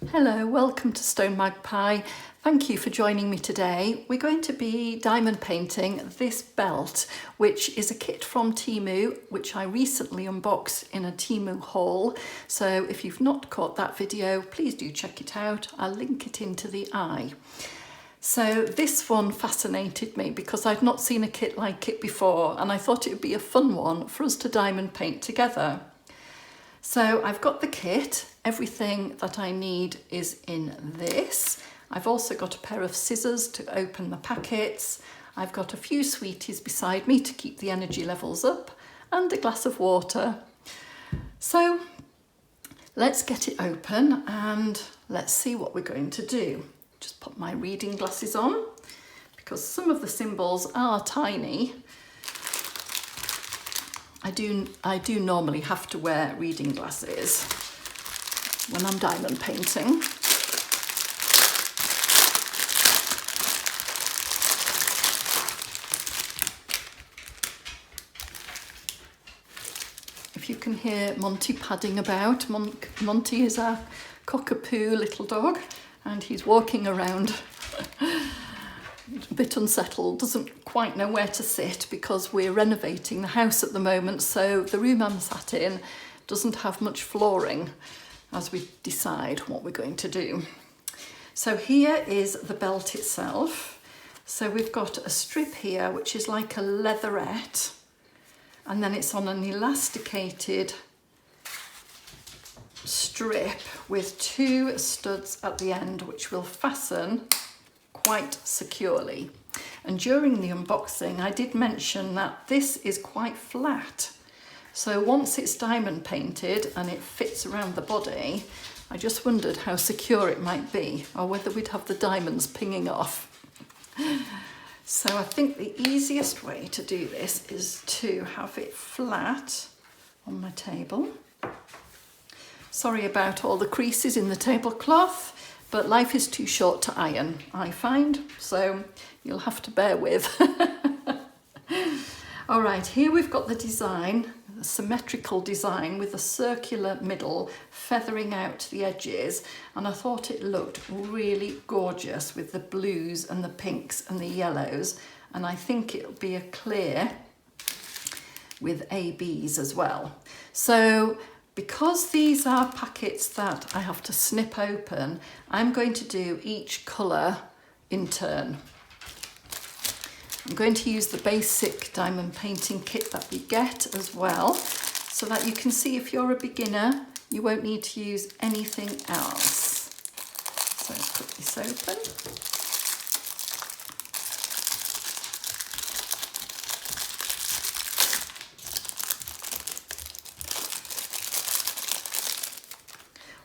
Hello, welcome to Stone Magpie. Thank you for joining me today. We're going to be diamond painting this belt, which is a kit from Temu, which I recently unboxed in a Temu haul. So if you've not caught that video, please do check it out. I'll link it into the eye. So this one fascinated me because I'd not seen a kit like it before, and I thought it would be a fun one for us to diamond paint together. So I've got the kit, everything that I need is in this. I've also got a pair of scissors to open the packets. I've got a few sweeties beside me to keep the energy levels up and a glass of water. So let's get it open and let's see what we're going to do. Just put my reading glasses on because some of the symbols are tiny. I do normally have to wear reading glasses when I'm diamond painting. If you can hear Monty padding about, Monty is our cockapoo little dog and he's walking around a bit unsettled, doesn't quite know where to sit because we're renovating the house at the moment, so the room I'm sat in doesn't have much flooring as we decide what we're going to do. So here is the belt itself. So we've got a strip here which is like a leatherette, and then it's on an elasticated strip with two studs at the end which will fasten quite securely. And during the unboxing I did mention that this is quite flat, so once it's diamond painted and it fits around the body, I just wondered how secure it might be or whether we'd have the diamonds pinging off. So I think the easiest way to do this is to have it flat on my table. Sorry about all the creases in the tablecloth, but life is too short to iron, I find, so you'll have to bear with. All right, here we've got the design, a symmetrical design with a circular middle feathering out the edges, and I thought it looked really gorgeous with the blues and the pinks and the yellows, and I think it'll be a clear with ABs as well. So because these are packets that I have to snip open, I'm going to do each colour in turn. I'm going to use the basic diamond painting kit that we get as well, so that you can see if you're a beginner, you won't need to use anything else. So put this open.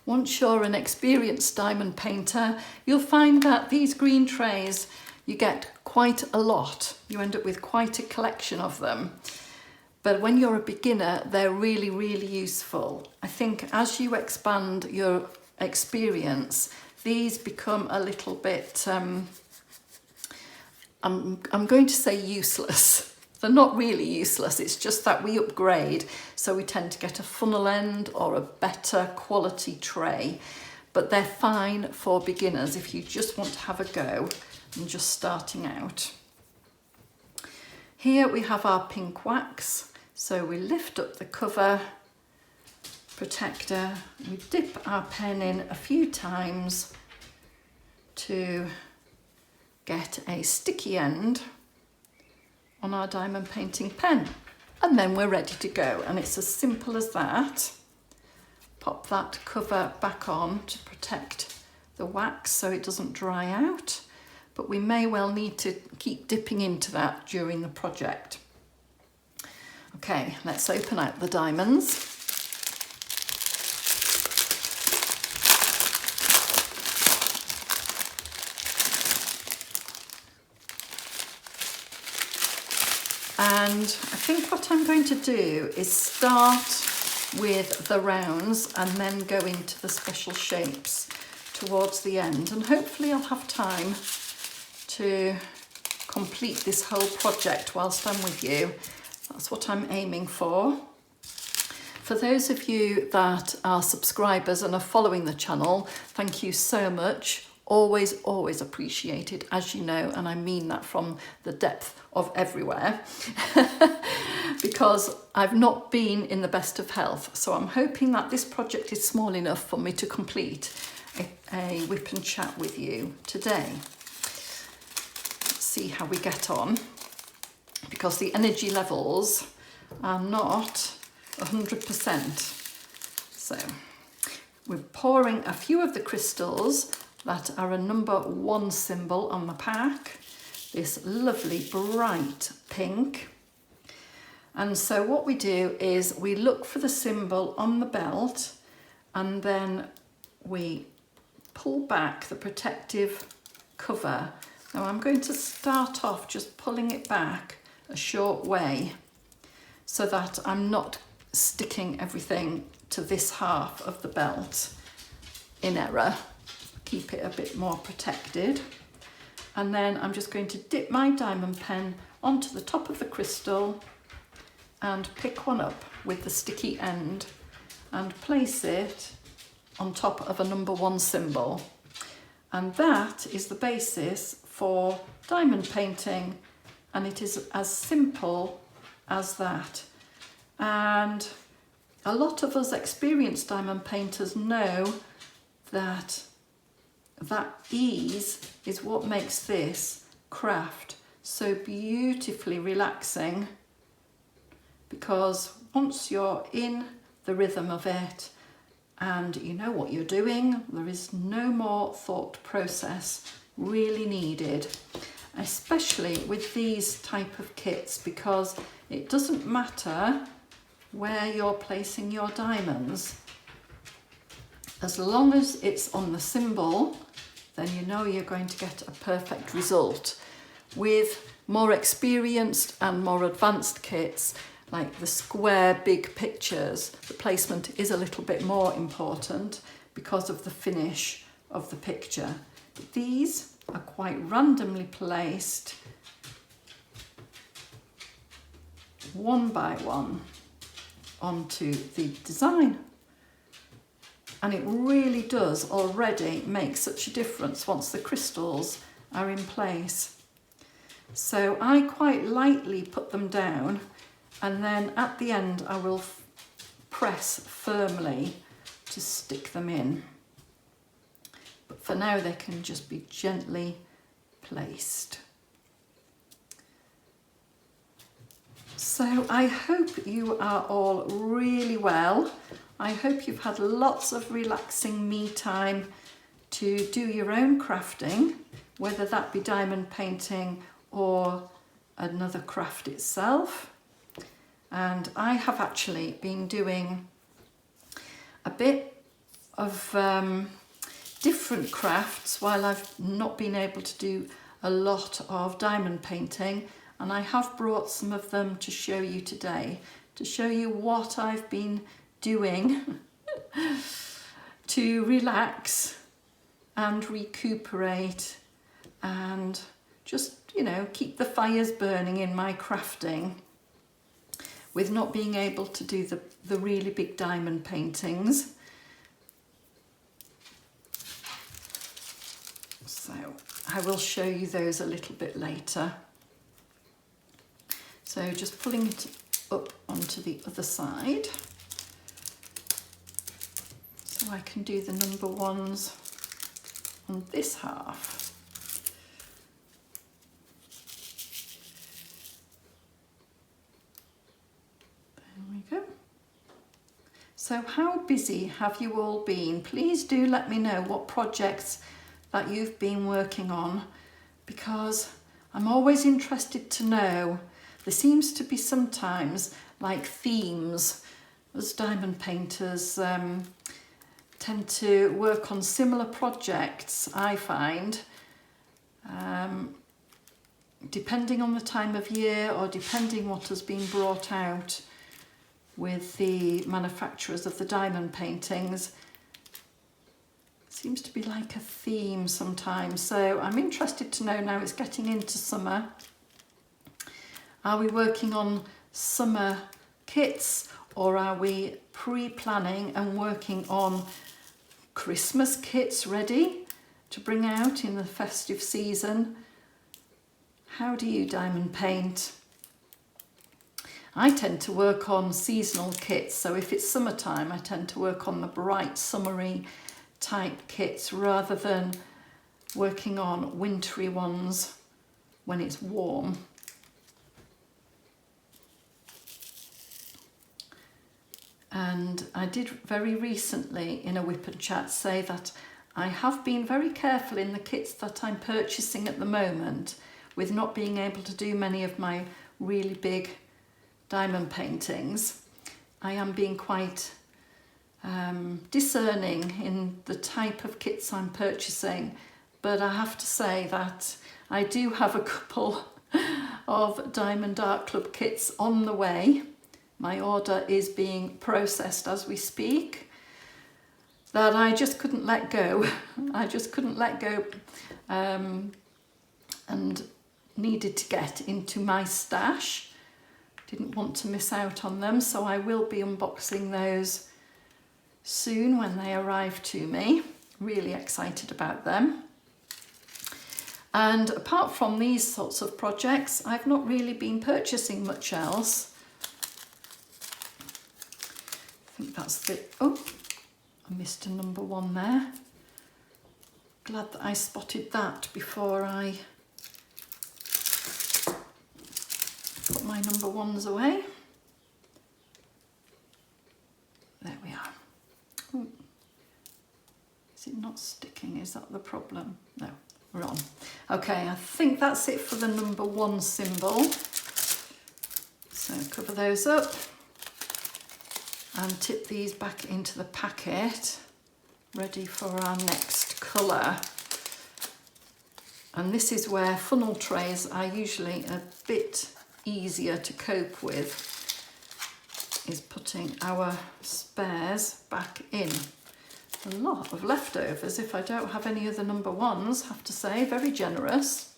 Once you're an experienced diamond painter, you'll find that these green trays, you get quite a lot. You end up with quite a collection of them. But when you're a beginner, they're really, really useful. I think as you expand your experience, these become a little bit, I'm going to say useless. They're not really useless, it's just that we upgrade, so we tend to get a funnel end or a better quality tray, but they're fine for beginners if you just want to have a go and just starting out. Here we have our pink wax, so we lift up the cover protector, we dip our pen in a few times to get a sticky end on our diamond painting pen, and then we're ready to go, and it's as simple as that. Pop that cover back on to protect the wax so it doesn't dry out, but we may well need to keep dipping into that during the project. Okay, let's open out the diamonds. And I think what I'm going to do is start with the rounds and then go into the special shapes towards the end. And hopefully I'll have time to complete this whole project whilst I'm with you. That's what I'm aiming for. For those of you that are subscribers and are following the channel, thank you so much. Always, always appreciated, as you know, and I mean that from the depth of everywhere, because I've not been in the best of health. So I'm hoping that this project is small enough for me to complete a WIP and Chat with you today. Let's see how we get on, because the energy levels are not 100%. So we're pouring a few of the crystals that are a number 1 symbol on the pack, this lovely bright pink. And so what we do is we look for the symbol on the belt, and then we pull back the protective cover. Now I'm going to start off just pulling it back a short way so that I'm not sticking everything to this half of the belt in error. Keep it a bit more protected. And then I'm just going to dip my diamond pen onto the top of the crystal and pick one up with the sticky end and place it on top of a number 1 symbol. And that is the basis for diamond painting, and it is as simple as that. And a lot of us experienced diamond painters know that ease is what makes this craft so beautifully relaxing, because once you're in the rhythm of it and you know what you're doing, there is no more thought process really needed, especially with these type of kits, because it doesn't matter where you're placing your diamonds. As long as it's on the symbol, then you know you're going to get a perfect result. With more experienced and more advanced kits, like the square big pictures, the placement is a little bit more important because of the finish of the picture. But these are quite randomly placed, one by one, onto the design. And it really does already make such a difference once the crystals are in place. So I quite lightly put them down, and then at the end I will press firmly to stick them in. But for now they can just be gently placed. So I hope you are all really well. I hope you've had lots of relaxing me time to do your own crafting, whether that be diamond painting or another craft itself. And I have actually been doing a bit of different crafts while I've not been able to do a lot of diamond painting, and I have brought some of them to show you today, to show you what I've been doing to relax and recuperate and just, you know, keep the fires burning in my crafting with not being able to do the really big diamond paintings. So I will show you those a little bit later. So just pulling it up onto the other side, so I can do the number 1s on this half. There we go. So how busy have you all been? Please do let me know what projects that you've been working on, because I'm always interested to know. There seems to be sometimes like themes, as diamond painters tend to work on similar projects, I find, depending on the time of year or depending what has been brought out with the manufacturers of the diamond paintings. Seems to be like a theme sometimes. So I'm interested to know, now it's getting into summer, are we working on summer kits, or are we pre-planning and working on Christmas kits ready to bring out in the festive season? How do you diamond paint? I tend to work on seasonal kits, so if it's summertime I tend to work on the bright summery type kits rather than working on wintry ones when it's warm. And I did very recently in a WIP and Chat say that I have been very careful in the kits that I'm purchasing at the moment with not being able to do many of my really big diamond paintings. I am being quite discerning in the type of kits I'm purchasing, but I have to say that I do have a couple of Diamond Art Club kits on the way. My order is being processed as we speak, that I just couldn't let go. I just couldn't let go and needed to get into my stash. Didn't want to miss out on them, so I will be unboxing those soon when they arrive to me. Really excited about them. And apart from these sorts of projects, I've not really been purchasing much else. I think that's the, oh, I missed a number 1 there. Glad that I spotted that before I put my number 1s away. There we are. Ooh. Is it not sticking? Is that the problem? No, we're on. Okay, I think that's it for the number 1 symbol. So cover those up and tip these back into the packet, ready for our next colour. And this is where funnel trays are usually a bit easier to cope with, is putting our spares back in. A lot of leftovers if I don't have any other number 1s, have to say, very generous.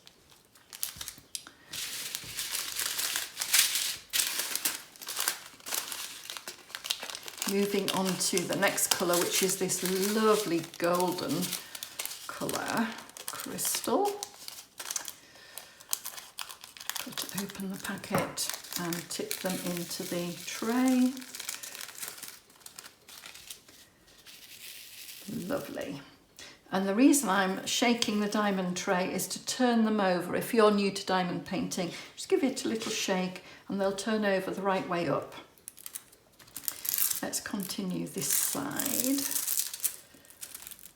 Moving on to the next colour, which is this lovely golden colour, crystal. Open the packet and tip them into the tray. Lovely. And the reason I'm shaking the diamond tray is to turn them over. If you're new to diamond painting, just give it a little shake and they'll turn over the right way up. Let's continue this side.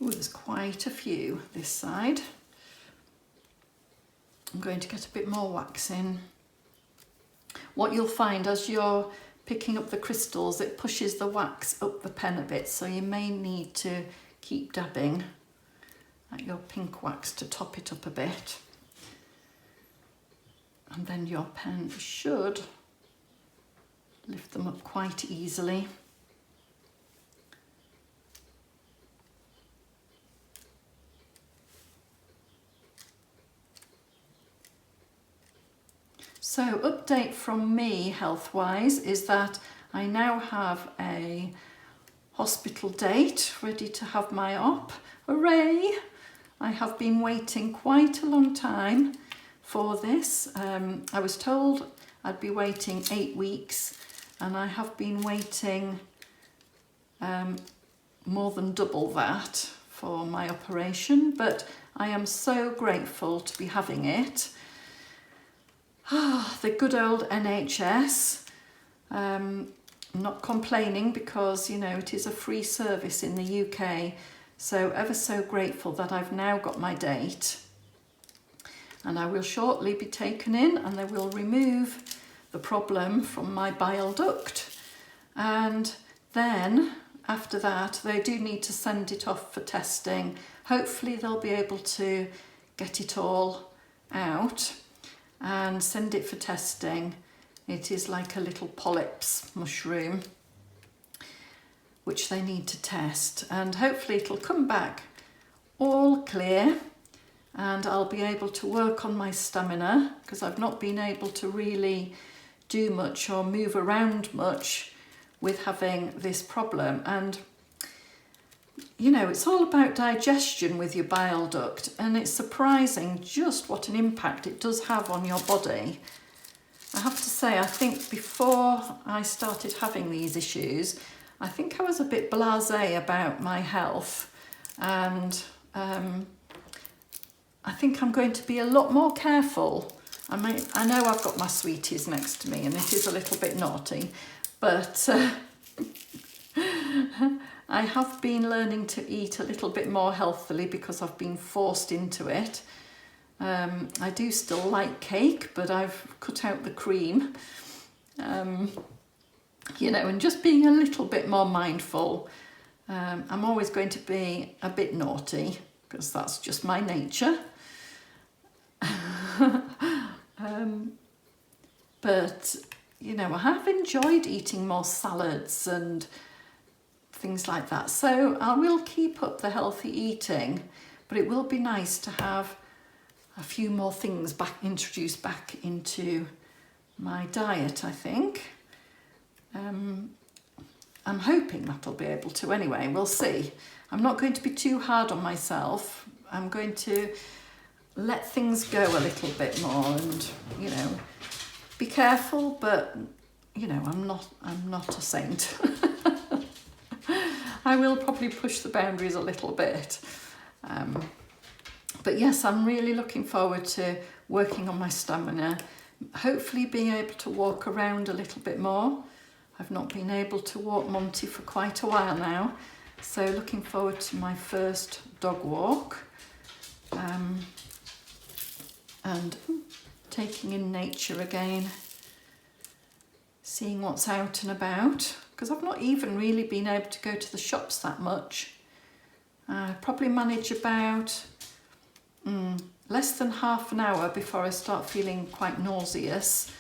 Ooh, there's quite a few this side. I'm going to get a bit more wax in. What you'll find as you're picking up the crystals, it pushes the wax up the pen a bit, so you may need to keep dabbing at your pink wax to top it up a bit. And then your pen should lift them up quite easily. So, update from me health-wise is that I now have a hospital date ready to have my op. Hooray! I have been waiting quite a long time for this. I was told I'd be waiting 8 weeks and I have been waiting more than double that for my operation, but I am so grateful to be having it. The good old NHS. I'm not complaining because, you know, it is a free service in the UK. So ever so grateful that I've now got my date. And I will shortly be taken in and they will remove the problem from my bile duct. And then after that, they do need to send it off for testing. Hopefully they'll be able to get it all out and send it for testing. It is like a little polyps mushroom which they need to test, and hopefully it'll come back all clear and I'll be able to work on my stamina, because I've not been able to really do much or move around much with having this problem. And you know, it's all about digestion with your bile duct, and it's surprising just what an impact it does have on your body. I have to say, I think before I started having these issues, I think I was a bit blasé about my health, and I think I'm going to be a lot more careful. I know I've got my sweeties next to me and it is a little bit naughty, but I have been learning to eat a little bit more healthily because I've been forced into it. I do still like cake, but I've cut out the cream. You know, and just being a little bit more mindful. I'm always going to be a bit naughty because that's just my nature. But, you know, I have enjoyed eating more salads and things like that. So I will keep up the healthy eating, but it will be nice to have a few more things introduced back into my diet, I think. I'm hoping that I'll be able to anyway, we'll see. I'm not going to be too hard on myself. I'm going to let things go a little bit more and, you know, be careful, but, you know, I'm not a saint. I will probably push the boundaries a little bit. But yes, I'm really looking forward to working on my stamina, hopefully being able to walk around a little bit more. I've not been able to walk Monty for quite a while now, so looking forward to my first dog walk and taking in nature again, seeing what's out and about, because I've not even really been able to go to the shops that much. I probably manage about less than half an hour before I start feeling quite nauseous.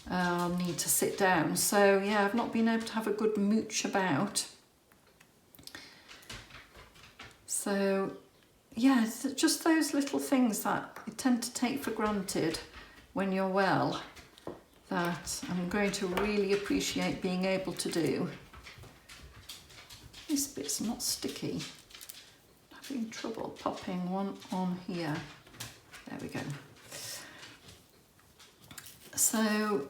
I'll need to sit down. So yeah, I've not been able to have a good mooch about. So yeah, it's just those little things that you tend to take for granted when you're well that I'm going to really appreciate being able to do. This bit's not sticky. I'm having trouble popping one on here. There we go. So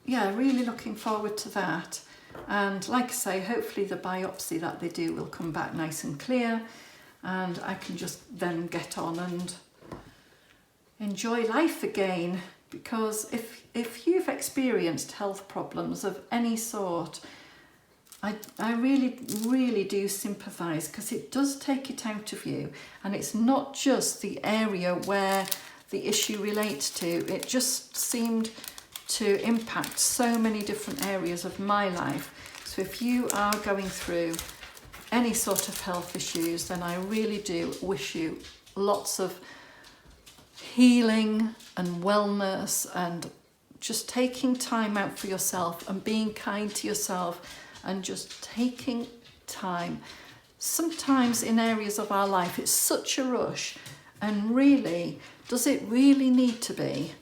yeah, really looking forward to that. And like I say, hopefully the biopsy that they do will come back nice and clear, and I can just then get on and enjoy life again. Because if you've experienced health problems of any sort, I really do sympathise, because it does take it out of you, and it's not just the area where the issue relates to. It just seemed to impact so many different areas of my life. So if you are going through any sort of health issues, then I really do wish you lots of healing and wellness, and just taking time out for yourself and being kind to yourself, and just taking time. Sometimes in areas of our life it's such a rush, and really, does it really need to be?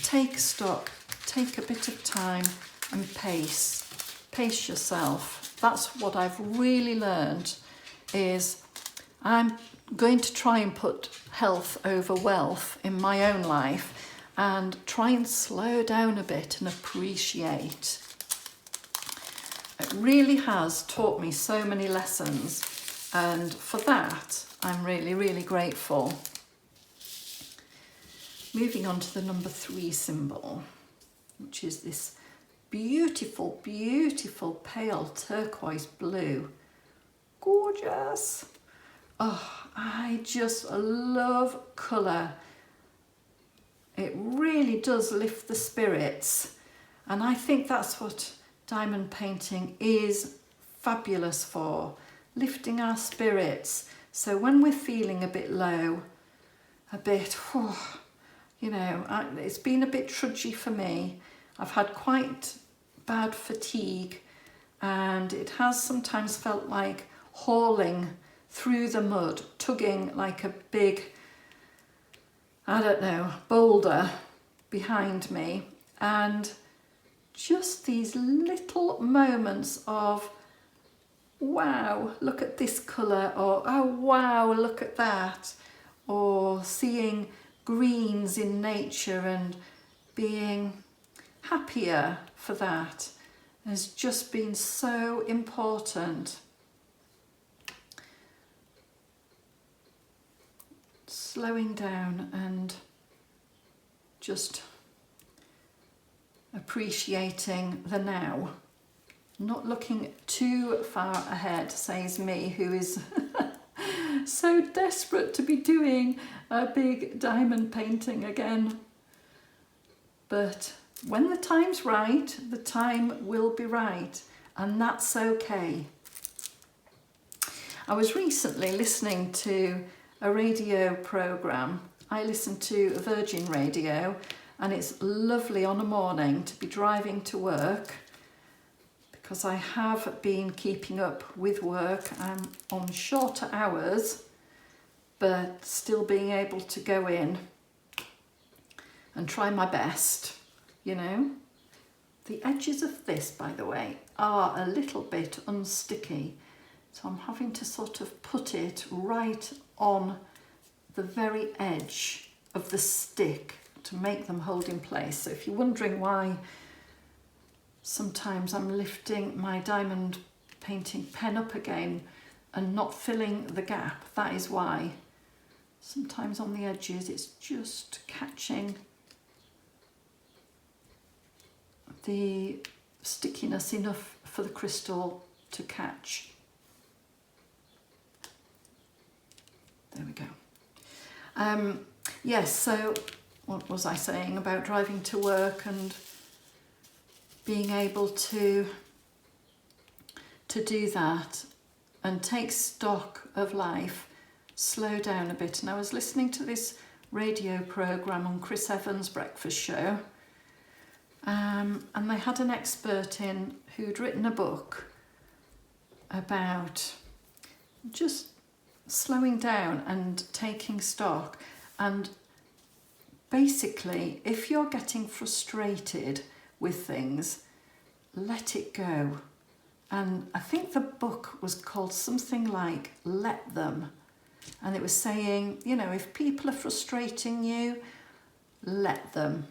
Take stock, take a bit of time and pace yourself. That's what I've really learned, is I'm going to try and put health over wealth in my own life, and try and slow down a bit and appreciate. It really has taught me so many lessons, and for that I'm really grateful. Moving on to the number 3 symbol, which is this beautiful pale turquoise blue. Gorgeous. Oh, I just love colour. It really does lift the spirits, and I think that's what diamond painting is fabulous for, lifting our spirits. So when we're feeling a bit low, you know, it's been a bit trudgy for me. I've had quite bad fatigue, and it has sometimes felt like hauling through the mud, tugging like a big, I don't know, boulder behind me. And just these little moments of, wow, look at this colour, or oh wow, look at that, or seeing greens in nature and being happier for that has just been so important. Slowing down and just appreciating the now. Not looking too far ahead, says me, who is so desperate to be doing a big diamond painting again. But when the time's right, the time will be right, and that's okay. I was recently listening to a radio programme. I listen to Virgin Radio, and it's lovely on a morning to be driving to work, because I have been keeping up with work. I'm on shorter hours, but still being able to go in and try my best, you know. The edges of this, by the way, are a little bit unsticky, so I'm having to sort of put it right on the very edge of the stick to make them hold in place. So if you're wondering why sometimes I'm lifting my diamond painting pen up again and not filling the gap, that is why. Sometimes on the edges it's just catching the stickiness enough for the crystal to catch. There we go. Yes, so what was I saying about driving to work and being able to do that and take stock of life, slow down a bit. And I was listening to this radio programme on Chris Evans' breakfast show, and they had an expert in who'd written a book about just slowing down and taking stock. And basically, if you're getting frustrated with things, let it go. And I think the book was called something like Let Them. And it was saying, you know, if people are frustrating you, let them.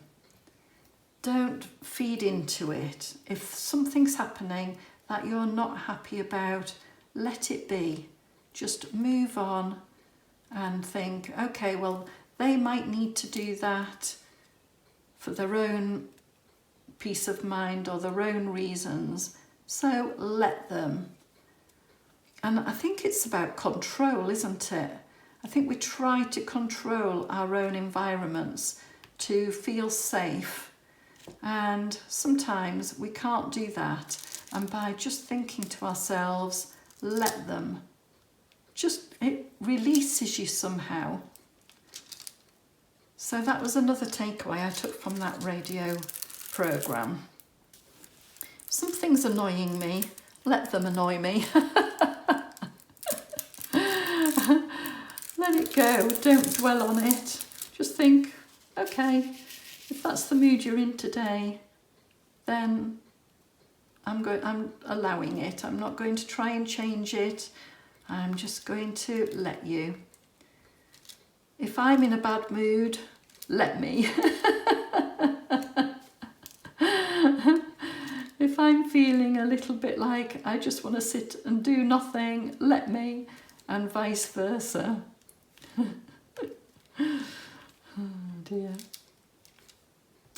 Don't feed into it. If something's happening that you're not happy about, let it be. Just move on and think, okay, well, they might need to do that for their own peace of mind or their own reasons, so let them. And I think it's about control, isn't it? I think we try to control our own environments to feel safe, and sometimes we can't do that. And by just thinking to ourselves, let them, just it releases you somehow. So that was another takeaway I took from that radio programme. If something's annoying me, let them annoy me. Let it go, don't dwell on it. Just think, okay, if that's the mood you're in today, then I'm allowing it. I'm not going to try and change it. I'm just going to let you. If I'm in a bad mood, let me. If I'm feeling a little bit like I just want to sit and do nothing, let me, and vice versa. Oh dear.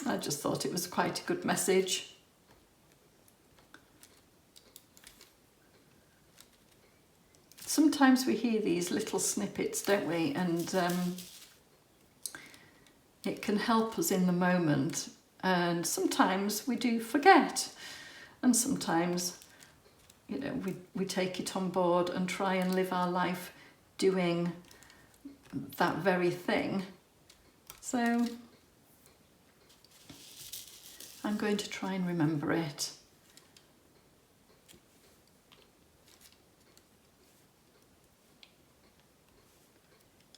I just thought it was quite a good message. Sometimes we hear these little snippets, don't we? And it can help us in the moment. And sometimes we do forget. And sometimes, you know, we take it on board and try and live our life doing that very thing. So I'm going to try and remember it.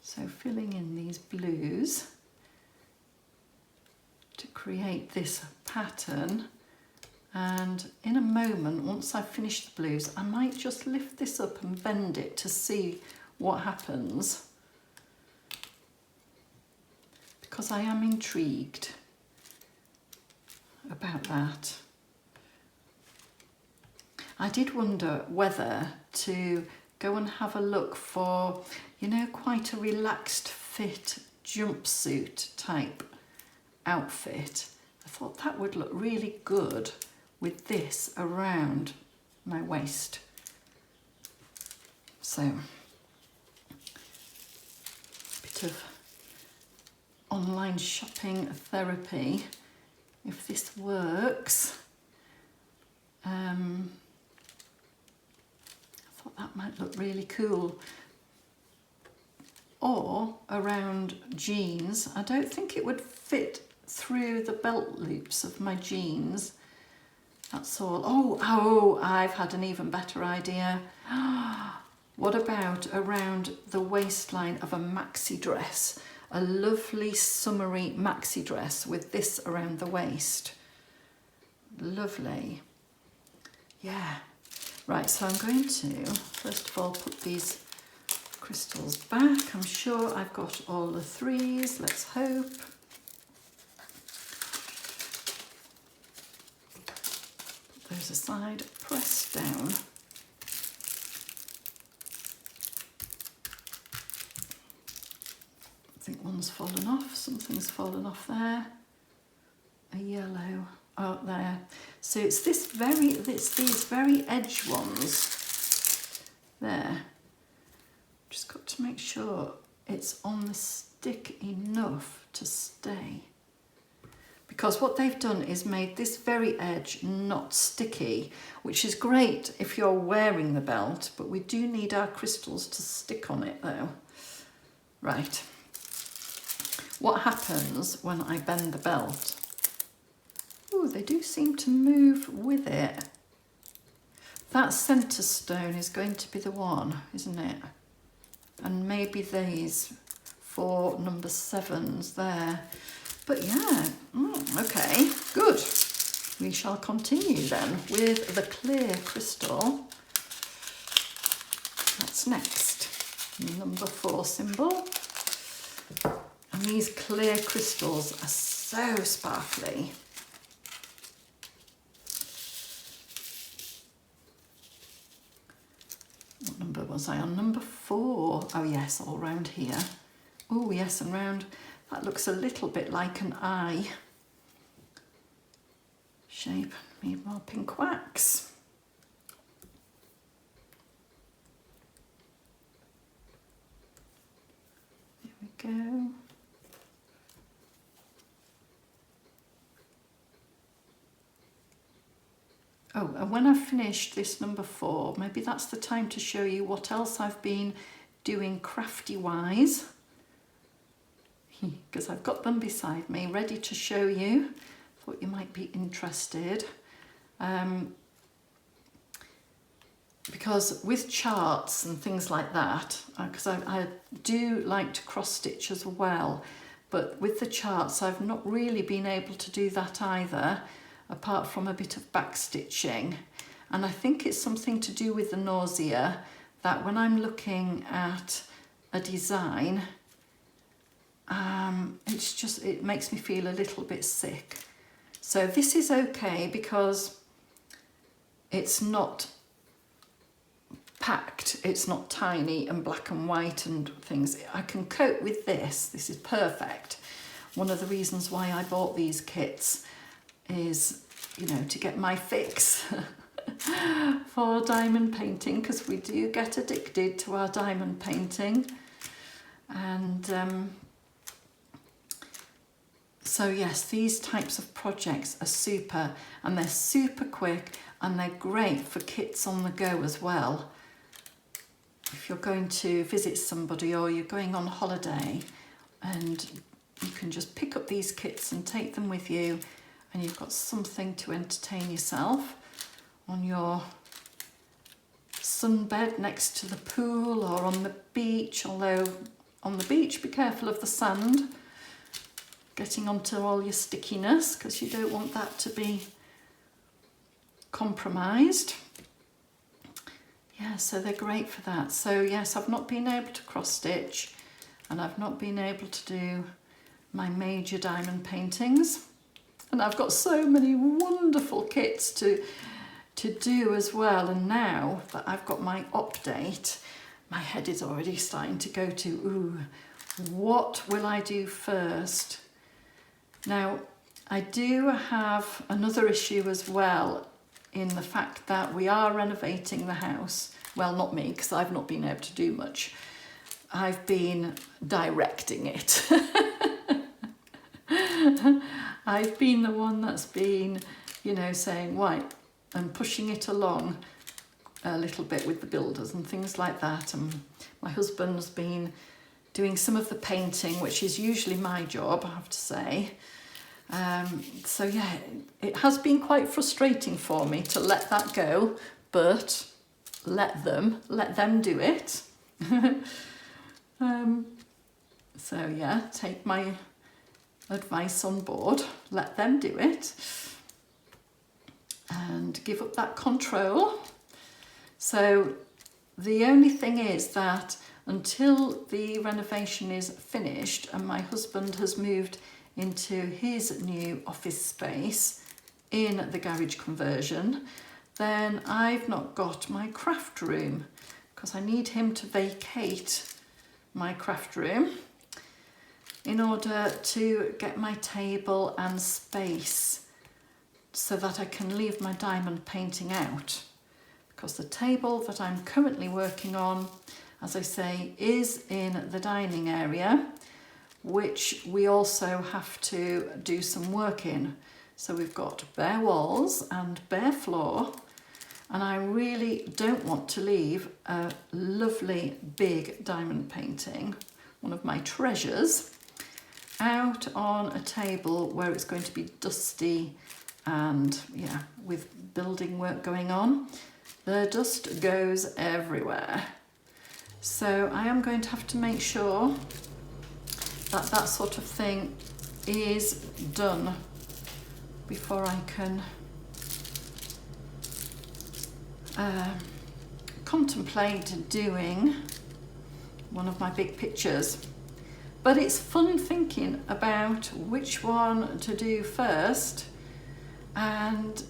So filling in these blues to create this pattern And in a moment, once I've finished the blues, I might just lift this up and bend it to see what happens, because I am intrigued about that. I did wonder whether to go and have a look for, you know, quite a relaxed fit jumpsuit type outfit. I thought that would look really good with this around my waist. So, a bit of online shopping therapy, if this works. I thought that might look really cool. Or around jeans. I don't think it would fit through the belt loops of my jeans. That's all. Oh, I've had an even better idea. What about around the waistline of a maxi dress? A lovely summery maxi dress with this around the waist. Lovely. Yeah. Right, so I'm going to, first of all, put these crystals back. I'm sure I've got all the threes, let's hope. Put those aside, press down. I think one's fallen off, something's fallen off there. A yellow out there. So it's these very edge ones there. Just got to make sure it's on the stick enough to stay. Because what they've done is made this very edge not sticky, which is great if you're wearing the belt, but we do need our crystals to stick on it though. Right. What happens when I bend the belt? Oh, they do seem to move with it. That centre stone is going to be the one, isn't it? And maybe these 4 number 7s there. But yeah, okay, good. We shall continue then with the clear crystal. That's next. Number 4 symbol. And these clear crystals are so sparkly. What number was I on? Number 4. Oh yes, all round here. Oh yes, and round, that looks a little bit like an eye shape. Need more pink wax. Here we go. Oh, and when I've finished this number 4, maybe that's the time to show you what else I've been doing crafty-wise. Because I've got them beside me, ready to show you. Thought you might be interested. Because with charts and things like that, because I do like to cross stitch as well, but with the charts I've not really been able to do that either, apart from a bit of back stitching. And I think it's something to do with the nausea, that when I'm looking at a design, it makes me feel a little bit sick. So this is okay because it's not packed, it's not tiny and black and white and things. I can cope with this. This is perfect. One of the reasons why I bought these kits is, you know, to get my fix for diamond painting, because we do get addicted to our diamond painting. And so yes, these types of projects are super, and they're super quick, and they're great for kits on the go as well. If you're going to visit somebody or you're going on holiday, and you can just pick up these kits and take them with you, and you've got something to entertain yourself on your sunbed next to the pool or on the beach, although on the beach be careful of the sand getting onto all your stickiness, because you don't want that to be compromised. Yeah, so they're great for that. So yes, I've not been able to cross stitch, and I've not been able to do my major diamond paintings. And I've got so many wonderful kits to do as well. And now that I've got my update, my head is already starting to go to, ooh, what will I do first? Now, I do have another issue as well, in the fact that we are renovating the house. Well, not me, because I've not been able to do much. I've been directing it. I've been the one that's been, you know, saying, right, and pushing it along a little bit with the builders and things like that. And my husband's been doing some of the painting, which is usually my job, I have to say. So yeah, it has been quite frustrating for me to let that go, but let them do it. So yeah, take my advice on board, let them do it, and give up that control. So the only thing is that until the renovation is finished and my husband has moved into his new office space in the garage conversion, then I've not got my craft room, because I need him to vacate my craft room in order to get my table and space so that I can leave my diamond painting out. Because the table that I'm currently working on, as I say, is in the dining area, which we also have to do some work in. So we've got bare walls and bare floor, and I really don't want to leave a lovely big diamond painting, one of my treasures, out on a table where it's going to be dusty and, yeah, with building work going on. The dust goes everywhere. So I am going to have to make sure that that sort of thing is done before I can contemplate doing one of my big pictures. But it's fun thinking about which one to do first, and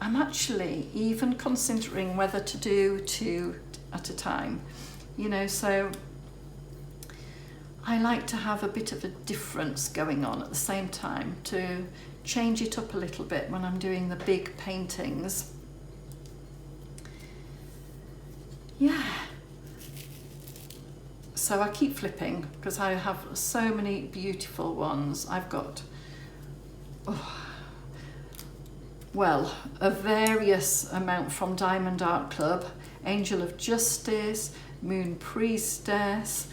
I'm actually even considering whether to do 2 at a time, you know, so I like to have a bit of a difference going on at the same time, to change it up a little bit when I'm doing the big paintings. Yeah. So I keep flipping because I have so many beautiful ones. I've got, well, a various amount from Diamond Art Club, Angel of Justice, Moon Priestess,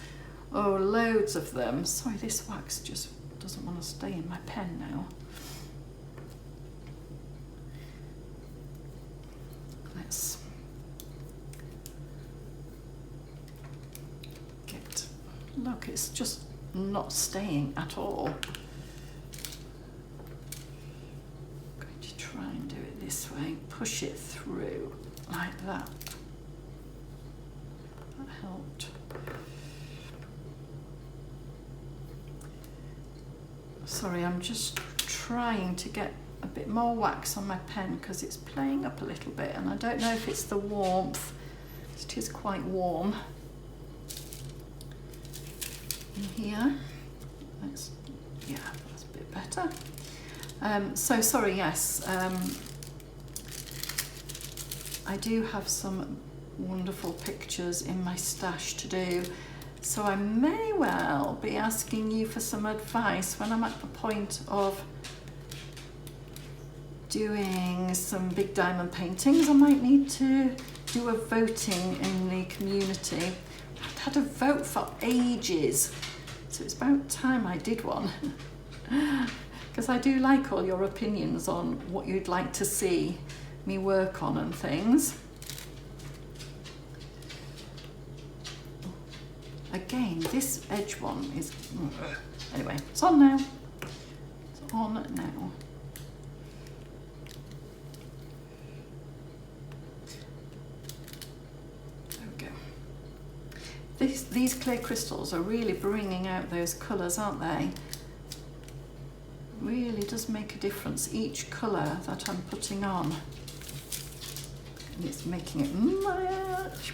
oh, loads of them. Sorry, this wax just doesn't want to stay in my pen now. Let's get, look, it's just not staying at all. I'm going to try and do it this way, push it through like that. That helped. Sorry, I'm just trying to get a bit more wax on my pen because it's playing up a little bit, and I don't know if it's the warmth. It is quite warm in here. Yeah, that's a bit better. So sorry, yes, I do have some wonderful pictures in my stash to do. So I may well be asking you for some advice when I'm at the point of doing some big diamond paintings. I might need to do a voting in the community. I've had a vote for ages, so it's about time I did one. Because I do like all your opinions on what you'd like to see me work on and things. Again, this edge one is, anyway, it's on now. It's on now. these clear crystals are really bringing out those colours, aren't they? Really does make a difference, each colour that I'm putting on. And it's making it much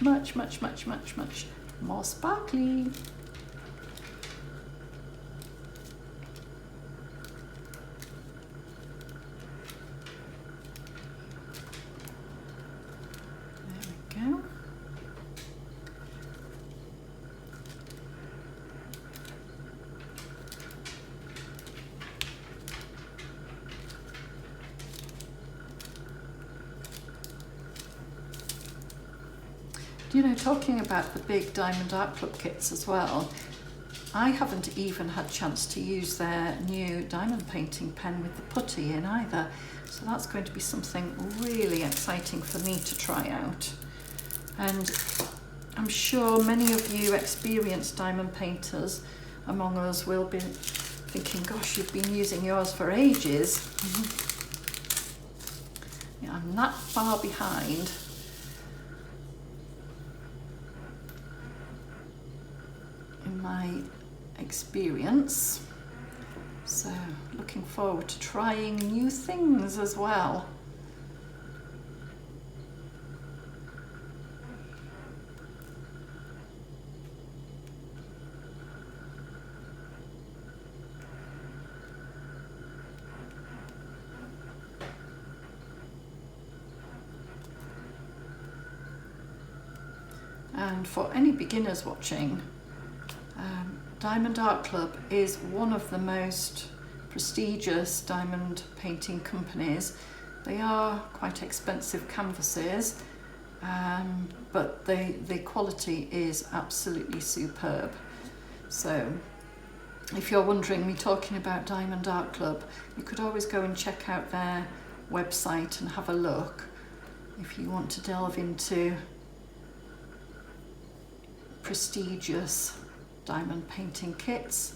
more sparkly. There we go. You know, talking about the big Diamond Art Club kits as well, I haven't even had a chance to use their new diamond painting pen with the putty in either. So that's going to be something really exciting for me to try out. And I'm sure many of you experienced diamond painters among us will be thinking, gosh, you've been using yours for ages. Yeah, I'm that far behind. In my experience, so looking forward to trying new things as well. And for any beginners watching, Diamond Art Club is one of the most prestigious diamond painting companies. They are quite expensive canvases, but the quality is absolutely superb. So if you're wondering me talking about Diamond Art Club, you could always go and check out their website and have a look if you want to delve into prestigious diamond painting kits.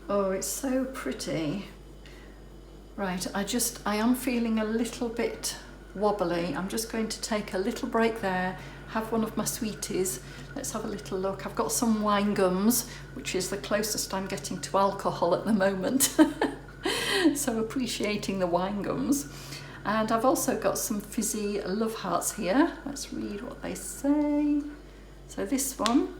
Oh, it's so pretty. Right, I am feeling a little bit wobbly. I'm just going to take a little break there, have one of my sweeties. Let's have a little look. I've got some wine gums, which is the closest I'm getting to alcohol at the moment. So appreciating the wine gums. And I've also got some fizzy love hearts here. Let's read what they say. So this one.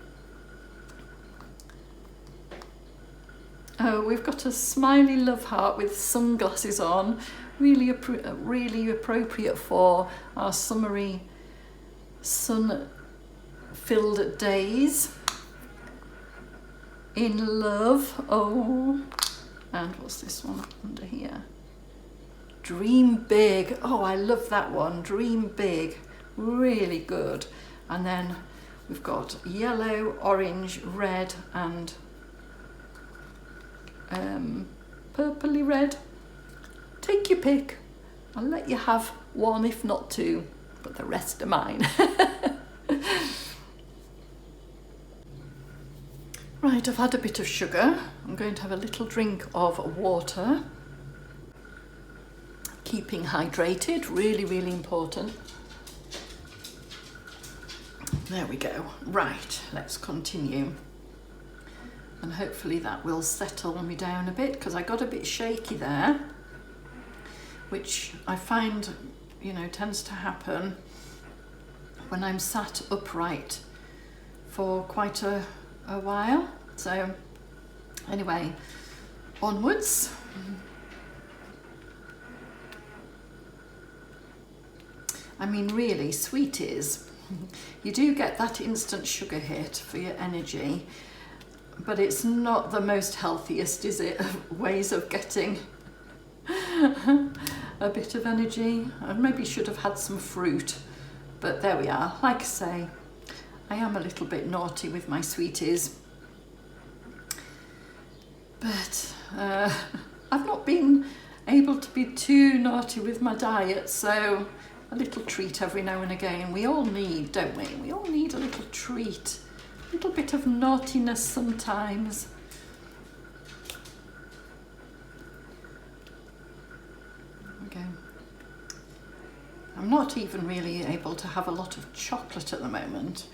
Oh, we've got a smiley love heart with sunglasses on. Really appropriate for our summery, sun-filled days. In love. Oh. And what's this one under here? Dream big. Oh, I love that one. Dream big. Really good. And then we've got yellow, orange, red, and purpley red. Take your pick. I'll let you have one, if not two, but the rest are mine. Right, I've had a bit of sugar. I'm going to have a little drink of water. Keeping hydrated, really important. There we go. Right, let's continue. And hopefully that will settle me down a bit, because I got a bit shaky there, which I find, you know, tends to happen when I'm sat upright for quite a while. So anyway, onwards. I mean, really, sweeties, you do get that instant sugar hit for your energy, but it's not the most healthiest, is it, ways of getting a bit of energy. I maybe should have had some fruit, but there we are. Like I say, I am a little bit naughty with my sweeties, but I've not been able to be too naughty with my diet, so a little treat every now and again. We all need, don't we? We all need a little treat, a little bit of naughtiness sometimes. There we go. I'm not even really able to have a lot of chocolate at the moment.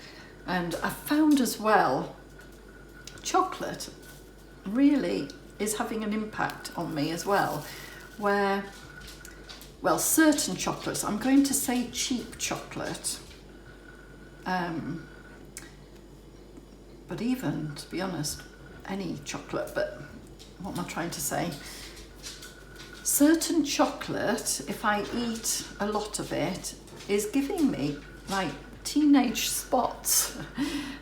And I found as well, chocolate really is having an impact on me as well, where, well, certain chocolates, I'm going to say cheap chocolate, but even, to be honest, any chocolate, but what am I trying to say? Certain chocolate, if I eat a lot of it, is giving me like teenage spots.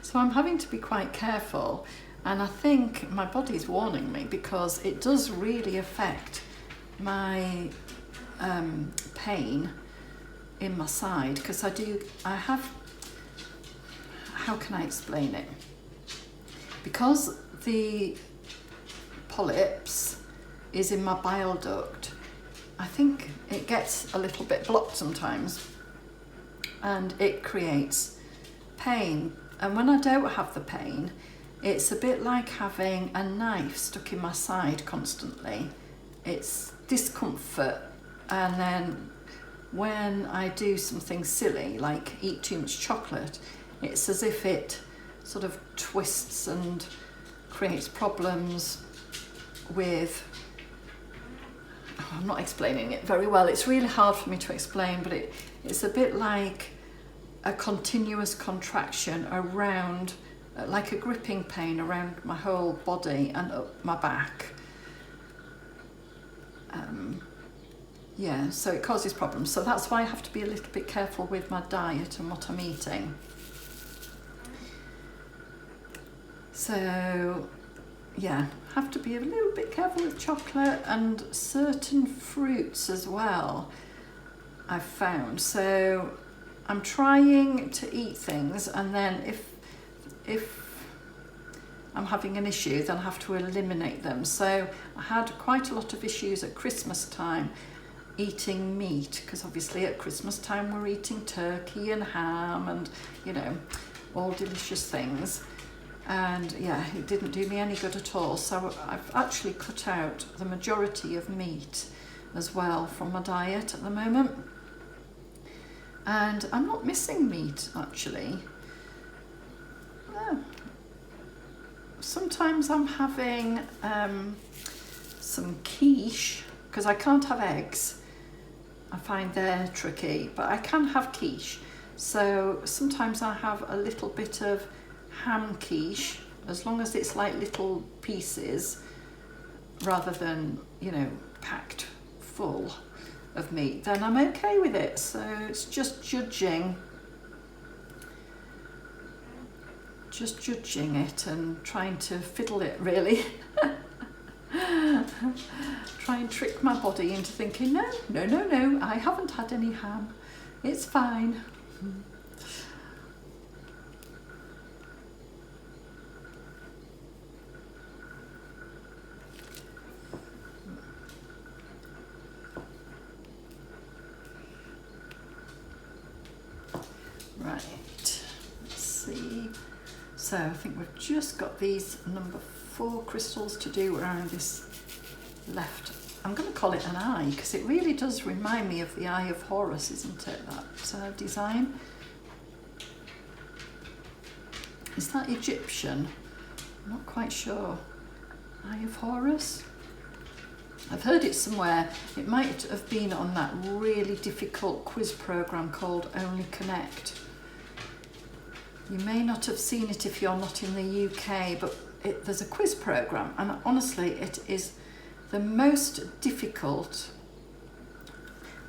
So I'm having to be quite careful. And I think my body's warning me because it does really affect my pain in my side. Because I have, how can I explain it? Because the polyps is in my bile duct, I think it gets a little bit blocked sometimes and it creates pain. And when I don't have the pain, it's a bit like having a knife stuck in my side constantly. It's discomfort, and then when I do something silly like eat too much chocolate, it's as if it sort of twists and creates problems with, I'm not explaining it very well, it's really hard for me to explain, but it's a bit like a continuous contraction around, like a gripping pain around my whole body and up my back. Yeah, so it causes problems. So that's why I have to be a little bit careful with my diet and what I'm eating. So yeah, have to be a little bit careful with chocolate and certain fruits as well, I've found. So I'm trying to eat things, and then if I'm having an issue, then I have to eliminate them. So I had quite a lot of issues at Christmas time eating meat, because obviously at Christmas time we're eating turkey and ham and, you know, all delicious things. And yeah, it didn't do me any good at all. So I've actually cut out the majority of meat as well from my diet at the moment. And I'm not missing meat, actually. No. Sometimes I'm having some quiche, because I can't have eggs. I find they're tricky, but I can have quiche. So sometimes I have a little bit of ham quiche, as long as it's like little pieces rather than, you know, packed full of meat, then I'm okay with it. So it's just judging it and trying to fiddle it, really. Try and trick my body into thinking, no, I haven't had any ham, it's fine. Right, let's see. So I think we've just got these number 4 crystals to do around this left. I'm going to call it an eye, because it really does remind me of the Eye of Horus, isn't it, that design? Is that Egyptian? I'm not quite sure. Eye of Horus? I've heard it somewhere. It might have been on that really difficult quiz program called Only Connect. You may not have seen it if you're not in the UK, but there's a quiz program, and honestly, it is the most difficult.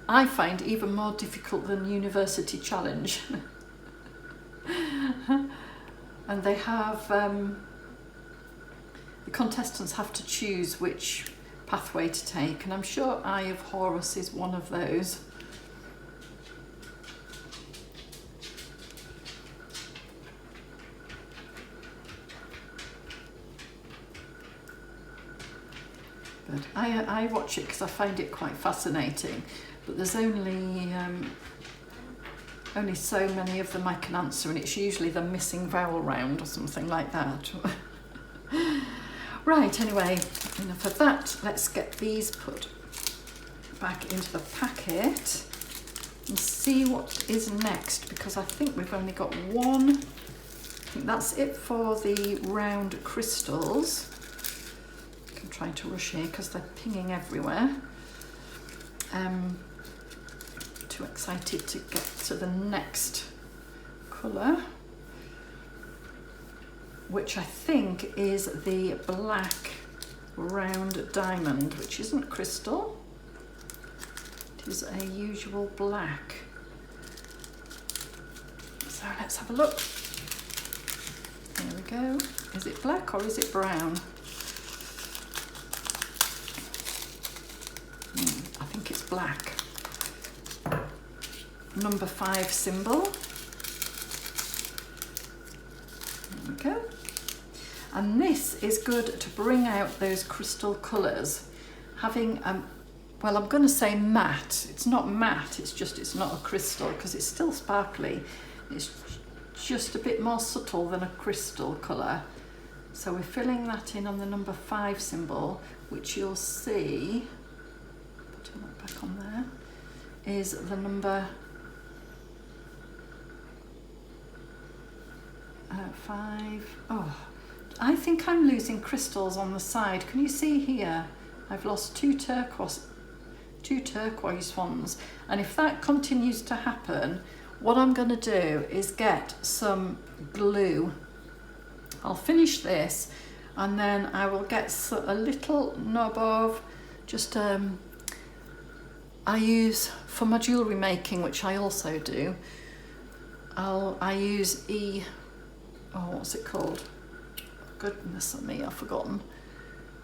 I find even more difficult than University Challenge. And they have, the contestants have to choose which pathway to take, and I'm sure Eye of Horus is one of those. But I watch it because I find it quite fascinating, but there's only so many of them I can answer, and it's usually the missing vowel round or something like that. Right, anyway, enough of that. Let's get these put back into the packet and see what is next, because I think we've only got one. I think that's it for the round crystals. I'm trying to rush here because they're pinging everywhere. Too excited to get to the next colour, which I think is the black round diamond, which isn't crystal. It is a usual black. So let's have a look. There we go. Is it black or is it brown? I think it's black. Number 5 symbol. There we go. And this is good to bring out those crystal colours. Having, well, I'm going to say matte. It's not matte, it's not a crystal because it's still sparkly. It's just a bit more subtle than a crystal colour. So we're filling that in on the number 5 symbol, which you'll see, putting that back on there, is the number 5. Oh, I think I'm losing crystals on the side. Can you see here? I've lost two turquoise ones. And if that continues to happen, what I'm going to do is get some glue. I'll finish this and then I will get a little knob of just I use for my jewellery making, which I also do. I use what's it called? Goodness me, I've forgotten.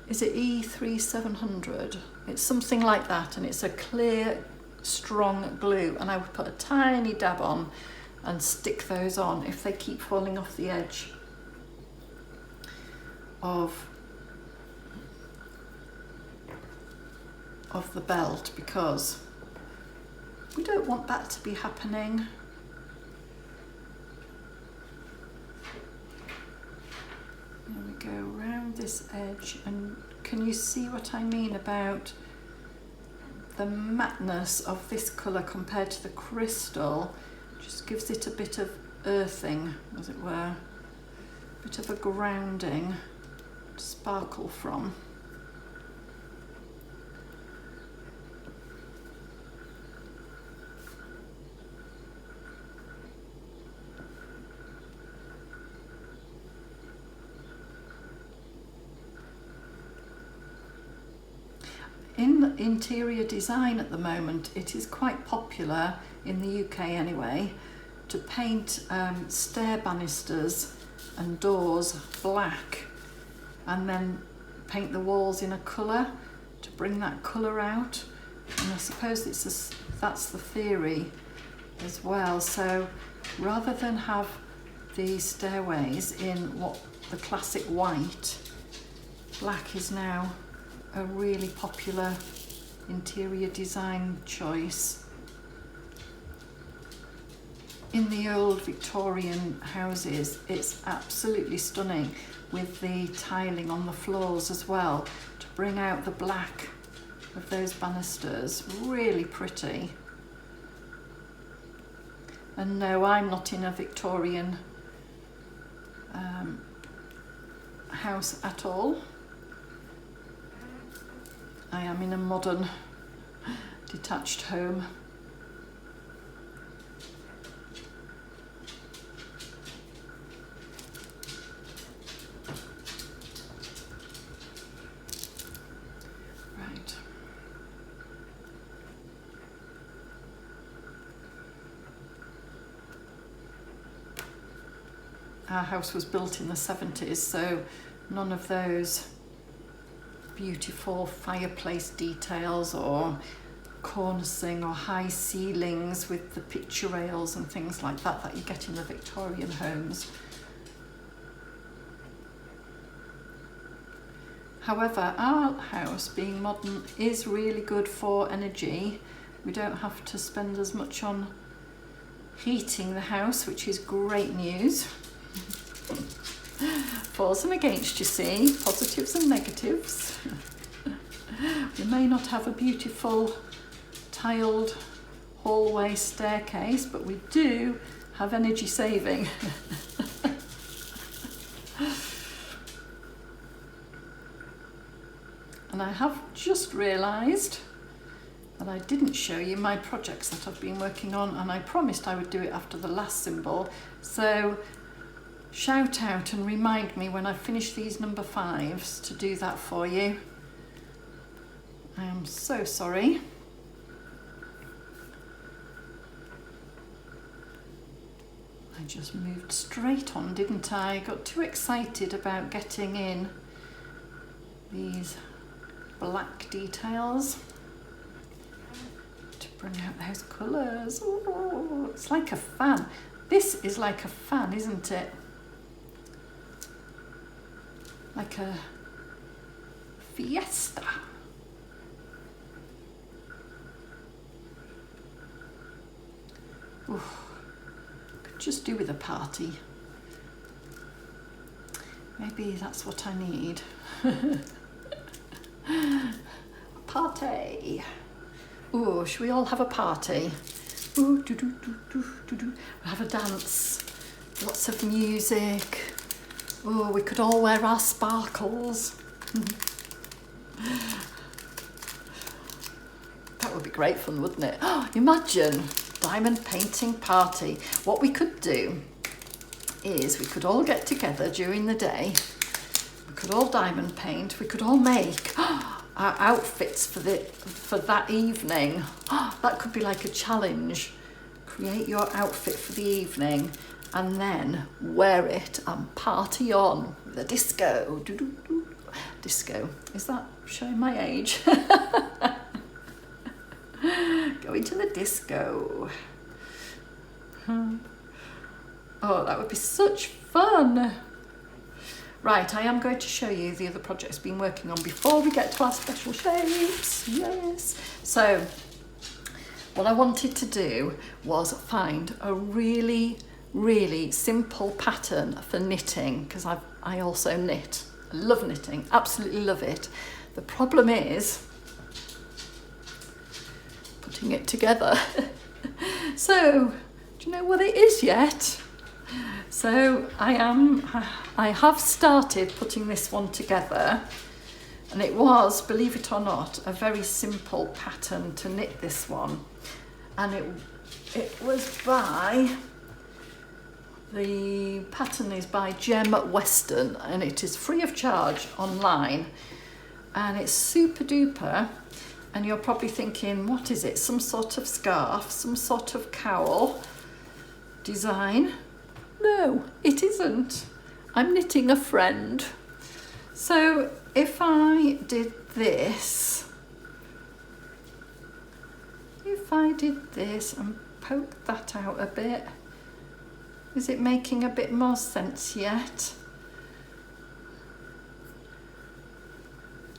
Is it E3700? It's something like that, and it's a clear, strong glue, and I would put a tiny dab on and stick those on if they keep falling off the edge of the belt, because we don't want that to be happening. There we go, round this edge, and can you see what I mean about the mateness of this colour compared to the crystal? Just gives it a bit of earthing, as it were, a bit of a grounding to sparkle from. In interior design at the moment, it is quite popular, in the UK anyway, to paint stair banisters and doors black and then paint the walls in a colour to bring that colour out. And I suppose that's the theory as well. So rather than have the stairways in what the classic white, black is now a really popular interior design choice. In the old Victorian houses, it's absolutely stunning with the tiling on the floors as well to bring out the black of those banisters. Really pretty. And no, I'm not in a Victorian house at all. I am in a modern detached home. Right. Our house was built in the 70s, so none of those beautiful fireplace details or cornicing or high ceilings with the picture rails and things like that you get in the Victorian homes. However, our house, being modern, is really good for energy. We don't have to spend as much on heating the house, which is great news. Pros and against, you see, positives and negatives. We may not have a beautiful tiled hallway staircase, but we do have energy saving. And I have just realised that I didn't show you my projects that I've been working on, and I promised I would do it after the last symbol. So shout out and remind me when I finish these number 5s to do that for you. I am so sorry. I just moved straight on, didn't I? Got too excited about getting in these black details to bring out those colours. Oh, it's like a fan. This is like a fan, isn't it? Like a fiesta. Ooh, could just do with a party. Maybe that's what I need. Party. Ooh, should we all have a party? Ooh, do do do do do do. We'll have a dance. Lots of music. Oh, we could all wear our sparkles. That would be great fun, wouldn't it? Oh, imagine diamond painting party. What we could do is we could all get together during the day. We could all diamond paint. We could all make our outfits for that evening. That could be like a challenge. Create your outfit for the evening and then wear it and party on with a disco. Disco. Is that showing my age? Going to the disco. Oh, that would be such fun. Right, I am going to show you the other projects I've been working on before we get to our special shapes. Yes. So, what I wanted to do was find a really, really simple pattern for knitting, because I also knit. I love knitting, absolutely love it. The problem is putting it together. So, do you know what it is yet? So I have started putting this one together, and it was, believe it or not, a very simple pattern to knit this one, and it was by, the pattern is by Gem Western, and it is free of charge online, and it's super duper. And you're probably thinking, what is it? Some sort of scarf, some sort of cowl design? No, it isn't. I'm knitting a friend. So if I did this, and poked that out a bit, is it making a bit more sense yet?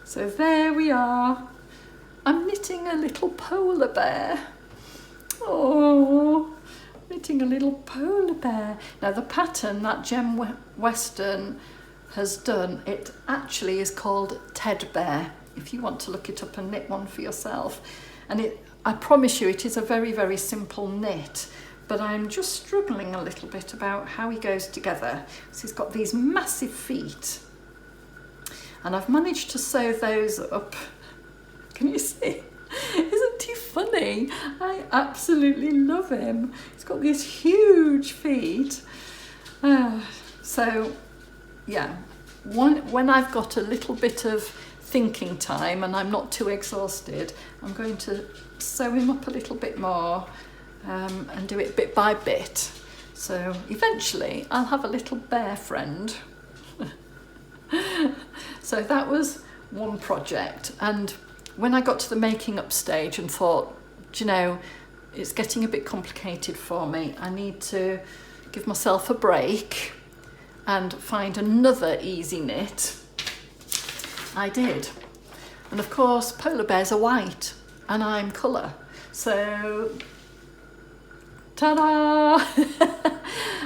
So there we are. I'm knitting a little polar bear. Oh, knitting a little polar bear. Now the pattern that Gem Western has done, it actually is called Ted Bear, if you want to look it up and knit one for yourself. And I promise you it is a very, very simple knit, but I'm just struggling a little bit about how he goes together. So he's got these massive feet, and I've managed to sew those up. Can you see? Isn't he funny? I absolutely love him. He's got these huge feet. So, yeah, when I've got a little bit of thinking time and I'm not too exhausted, I'm going to sew him up a little bit more and do it bit by bit. So eventually I'll have a little bear friend. So that was one project, and when I got to the making up stage and thought, do you know, it's getting a bit complicated for me. I need to give myself a break and find another easy knit. I did. And of course, polar bears are white and I'm colour. So, ta-da!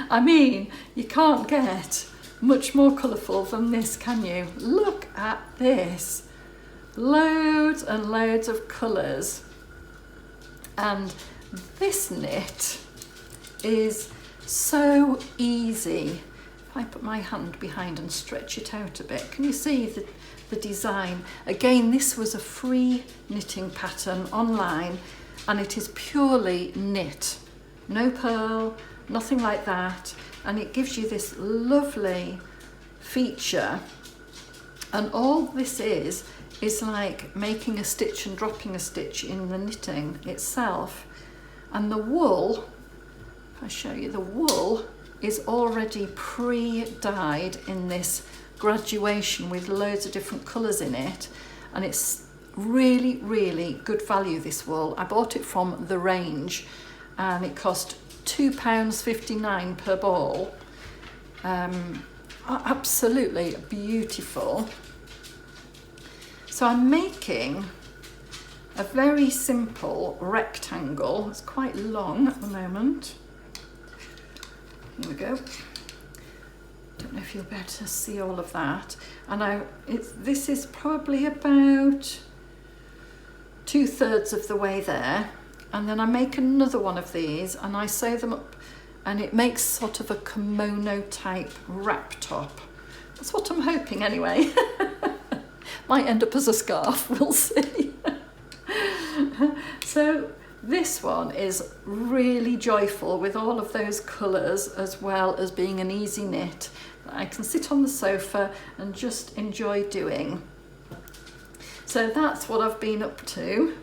I mean, you can't get much more colourful than this, can you? Look at this. Loads and loads of colours, and This knit is so easy. If I put my hand behind and stretch it out a bit, can you see the design? Again, this was a free knitting pattern online, and it is purely knit. No purl, nothing like that. And it gives you this lovely feature. And all this is like making a stitch and dropping a stitch in the knitting itself. And the wool, if I show you, the wool is already pre-dyed in this graduation with loads of different colours in it. And it's really, really good value, this wool. I bought it from The Range and it cost £2.59 per ball. Absolutely beautiful. So I'm making a very simple rectangle. It's quite long at the moment. Here we go. Don't know if you'll be able to see all of that. And this is probably about 2/3 of the way there. And then I make another one of these and I sew them up, and it makes sort of a kimono type wrap top. That's what I'm hoping anyway. Might end up as a scarf, we'll see. So this one is really joyful with all of those colours, as well as being an easy knit that I can sit on the sofa and just enjoy doing. So that's what I've been up to.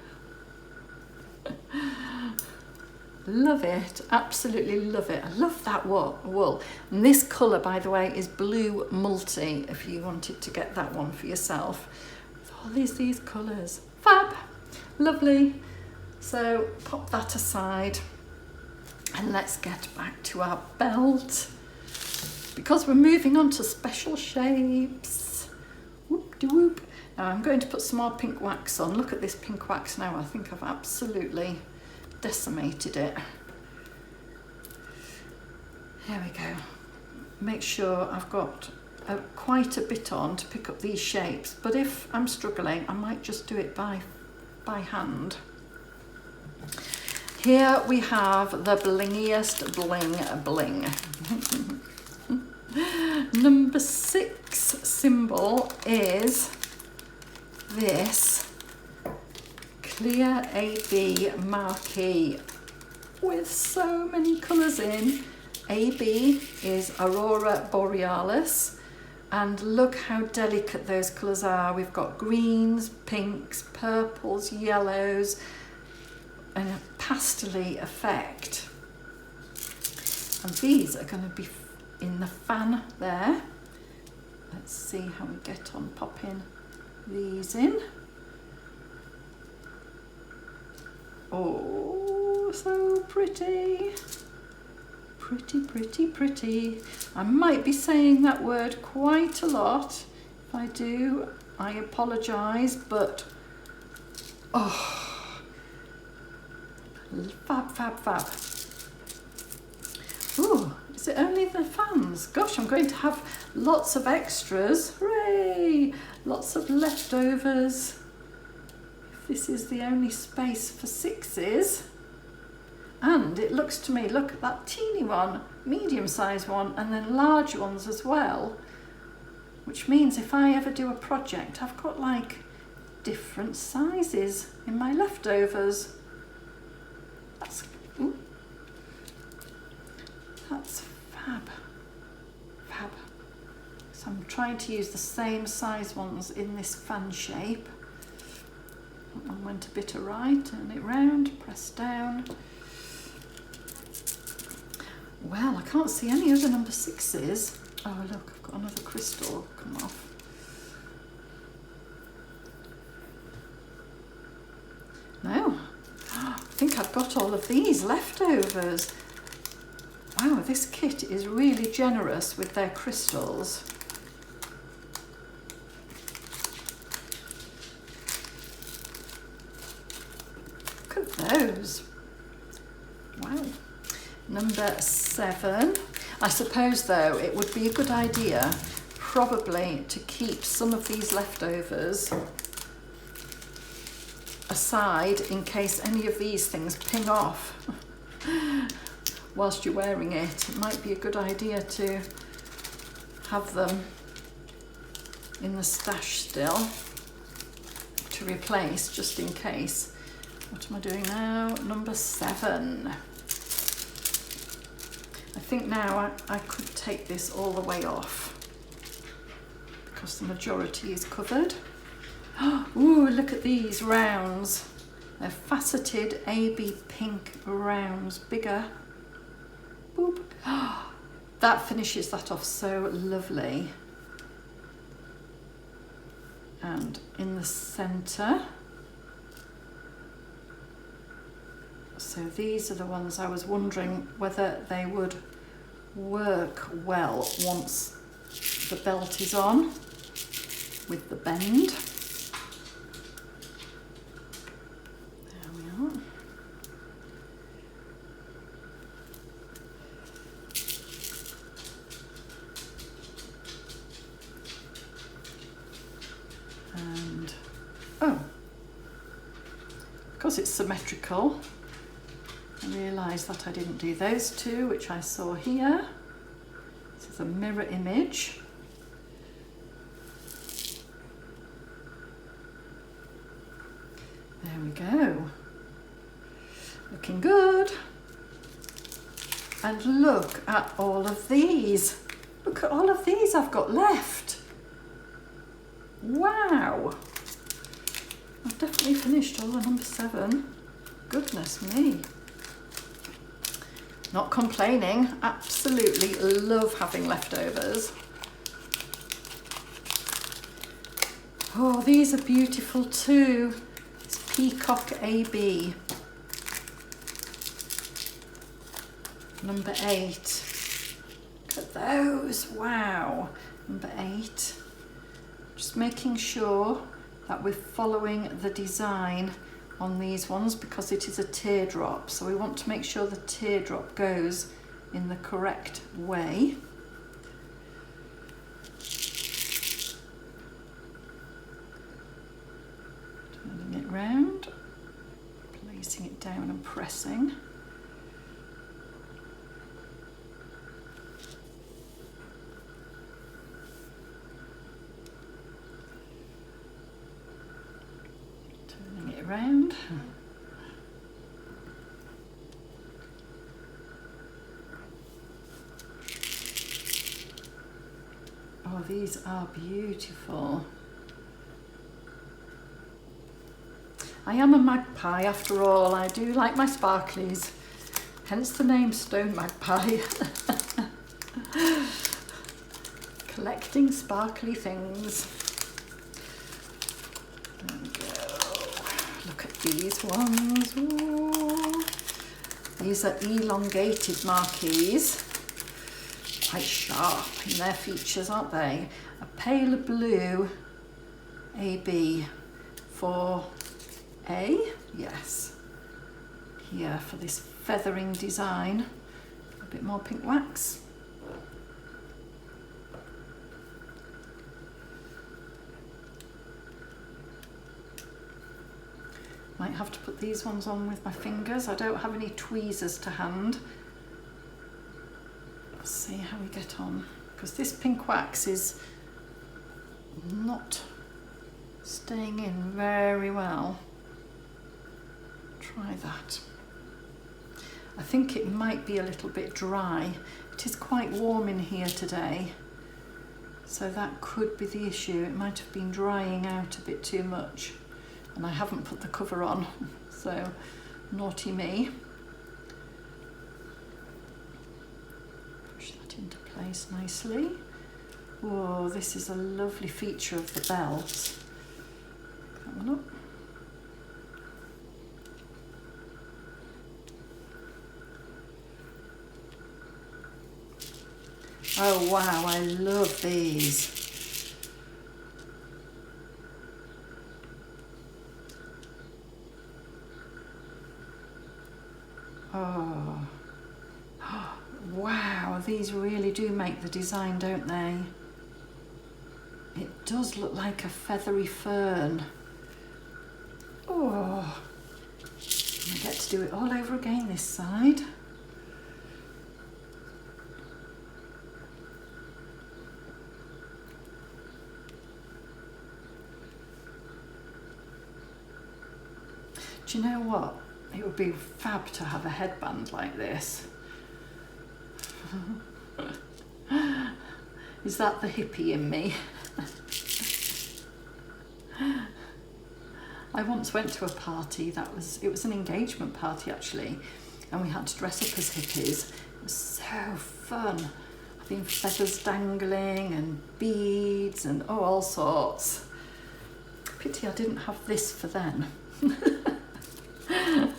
Love it, absolutely love it. I love that wool. And this colour, by the way, is blue multi, if you wanted to get that one for yourself. With all these colours. Fab, lovely. So pop that aside and let's get back to our belt, because we're moving on to special shapes. Whoop-de-whoop. Now I'm going to put some more pink wax on. Look at this pink wax now. I think I've absolutely decimated it. Here we go. Make sure I've got quite a bit on to pick up these shapes, but if I'm struggling I might just do it by hand. Here we have the blingiest bling bling. Number 6 symbol is this clear AB marquee with so many colours in. AB is Aurora Borealis, and look how delicate those colours are. We've got greens, pinks, purples, yellows, and a pastel-y effect. And these are going to be in the fan there. Let's see how we get on popping these in. Oh, so pretty. Pretty, pretty, pretty. I might be saying that word quite a lot. If I do, I apologise, but oh, fab, fab, fab. Ooh, is it only the fans? Gosh, I'm going to have lots of extras. Hooray! Lots of leftovers. If this is the only space for 6s. And it looks to me, look at that teeny one, medium sized one, and then large ones as well. Which means if I ever do a project, I've got like different sizes in my leftovers. That's fab. Fab. So I'm trying to use the same size ones in this fan shape. That one went a bit awry, turn it round, press down. Well, I can't see any other number 6s. Oh look, I've got another crystal come off. No, I think I've got all of these leftovers. Wow, this kit is really generous with their crystals. Look at those. Wow. Number 7. I suppose though it would be a good idea probably to keep some of these leftovers side in case any of these things ping off whilst you're wearing it. It might be a good idea to have them in the stash still to replace, just in case. What am I doing now? Number 7. I think now I could take this all the way off because the majority is covered. Ooh, look at these rounds. They're faceted AB pink rounds, bigger. Boop. That finishes that off so lovely. And in the centre. So these are the ones I was wondering whether they would work well once the belt is on with the bend. There we are. And, oh, because it's symmetrical, I realised that I didn't do those two, which I saw here. This is a mirror image. There we go. Looking good. And look at all of these. Look at all of these I've got left. Wow. I've definitely finished all the number 7. Goodness me. Not complaining, absolutely love having leftovers. Oh, these are beautiful too. It's Peacock AB. Number 8. Look at those, wow. Number 8. Just making sure that we're following the design on these ones because it is a teardrop, so we want to make sure the teardrop goes in the correct way. Turning it round, placing it down and pressing. Turning it around. Oh, these are beautiful. I am a magpie after all. I do like my sparklies, hence the name Stone Magpie. Collecting sparkly things. There we go. Look at these ones. Ooh. These are elongated marquees. Quite sharp in their features, aren't they? A pale blue AB for A, yes. Here for this feathering design. A bit more pink wax. Might have to put these ones on with my fingers. I don't have any tweezers to hand. Let's see how we get on, because this pink wax is not staying in very well. Try that. I think it might be a little bit dry. It is quite warm in here today, so that could be the issue. It might have been drying out a bit too much, and I haven't put the cover on, so naughty me. Push that into place nicely. Whoa, this is a lovely feature of the belt. That one up. Oh wow, I love these. Oh. Wow, these really do make the design, don't they? It does look like a feathery fern. Oh, do it all over again this side. Do you know what? It would be fab to have a headband like this. Is that the hippie in me? I once went to a party it was an engagement party actually, and we had to dress up as hippies. It was so fun. Having feathers dangling and beads and all sorts. Pity I didn't have this for then. I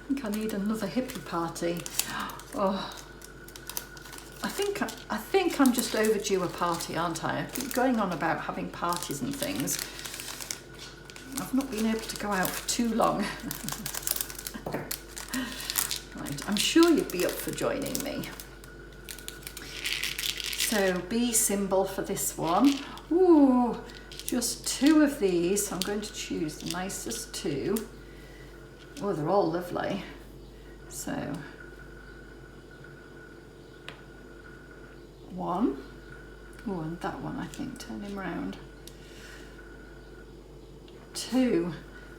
think I need another hippie party. Oh, I think I'm just overdue a party, aren't I? I keep going on about having parties and things. I've not been able to go out for too long. Right, I'm sure you'd be up for joining me. So B symbol for this one. Ooh, just 2 of these. I'm going to choose the nicest 2. Oh, they're all lovely. So 1. Oh, and that one, I think, turn him round. 2,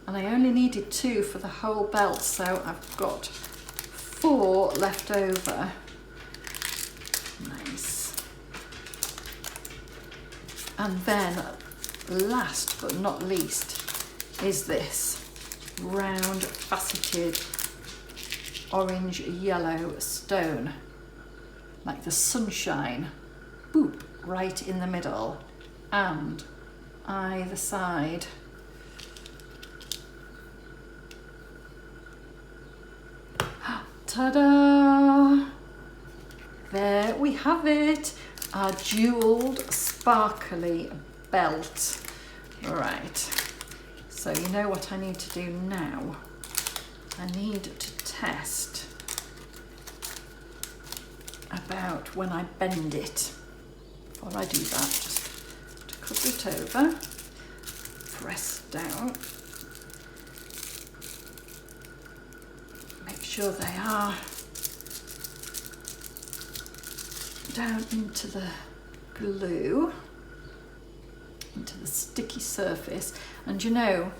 and I only needed 2 for the whole belt, so I've got 4 left over. Nice. And then last but not least is this round faceted orange yellow stone, like the sunshine, boop, right in the middle and either side. Ta-da! There we have it, our jewelled sparkly belt. Right, so you know what I need to do now? I need to test about when I bend it. Before I do that, just to cover it over, press down. Make sure they are down into the glue, into the sticky surface. And you know,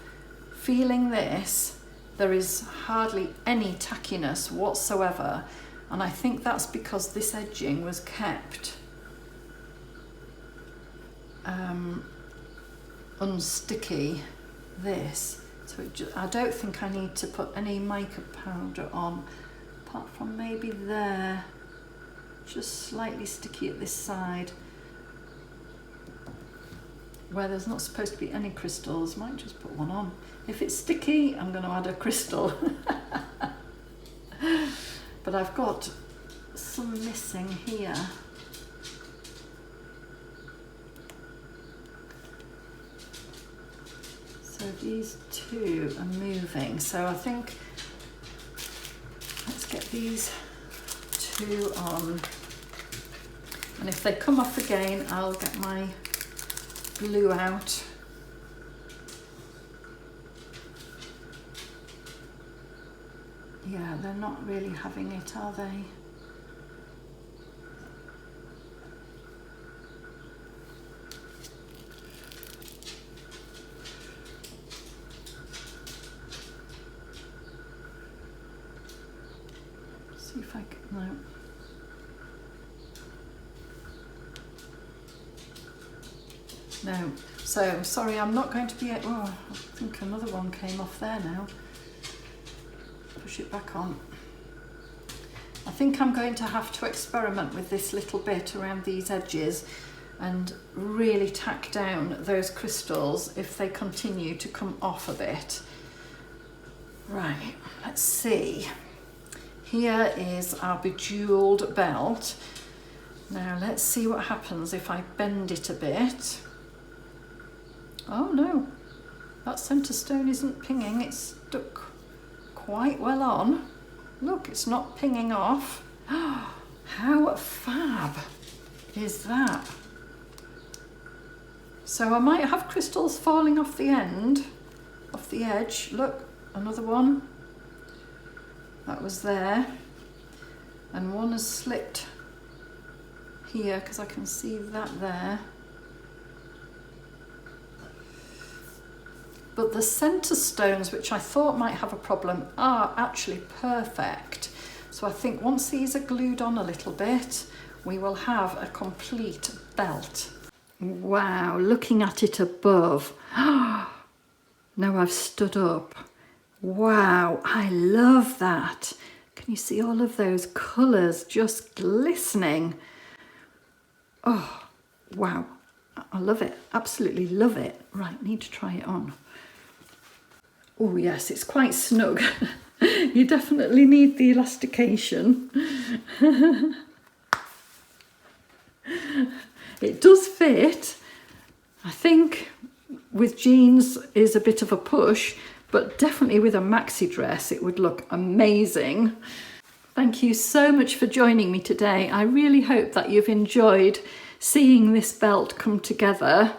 feeling this, there is hardly any tackiness whatsoever. And I think that's because this edging was kept unsticky, this. So I don't think I need to put any mica powder on, apart from maybe there, just slightly sticky at this side, where there's not supposed to be any crystals. Might just put one on. If it's sticky, I'm going to add a crystal. But I've got some missing here. So these 2 are moving. So I think let's get these 2 on. And if they come off again, I'll get my glue out. Yeah, they're not really having it, are they? See if I can, no. No, so sorry, I'm not going to be, oh, I think another one came off there now. Push it back on. I think I'm going to have to experiment with this little bit around these edges and really tack down those crystals if they continue to come off a bit. Right, let's see. Here is our bejeweled belt. Now let's see what happens if I bend it a bit. Oh no, that centre stone isn't pinging, it's stuck quite well on. Look, it's not pinging off. How fab is that? So I might have crystals falling off the end, off the edge. Look, another one. that was there, and one has slipped here because I can see that there. But the centre stones, which I thought might have a problem, are actually perfect. So I think once these are glued on a little bit, we will have a complete belt. Wow, looking at it above. Now I've stood up. Wow, I love that. Can you see all of those colours just glistening? Oh, wow. I love it. Absolutely love it. Right, need to try it on. Oh yes, it's quite snug. You definitely need the elastication. It does fit. I think with jeans is a bit of a push, but definitely with a maxi dress it would look amazing. Thank you so much for joining me today. I really hope that you've enjoyed seeing this belt come together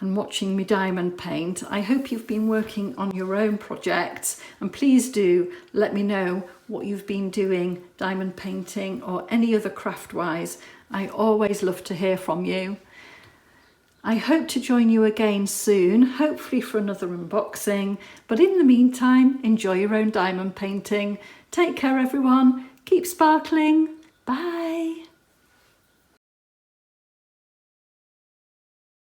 and watching me diamond paint. I hope you've been working on your own projects, and please do let me know what you've been doing diamond painting or any other craft wise. I always love to hear from you. I hope to join you again soon, hopefully for another unboxing, but in the meantime, enjoy your own diamond painting. Take care everyone, keep sparkling, bye.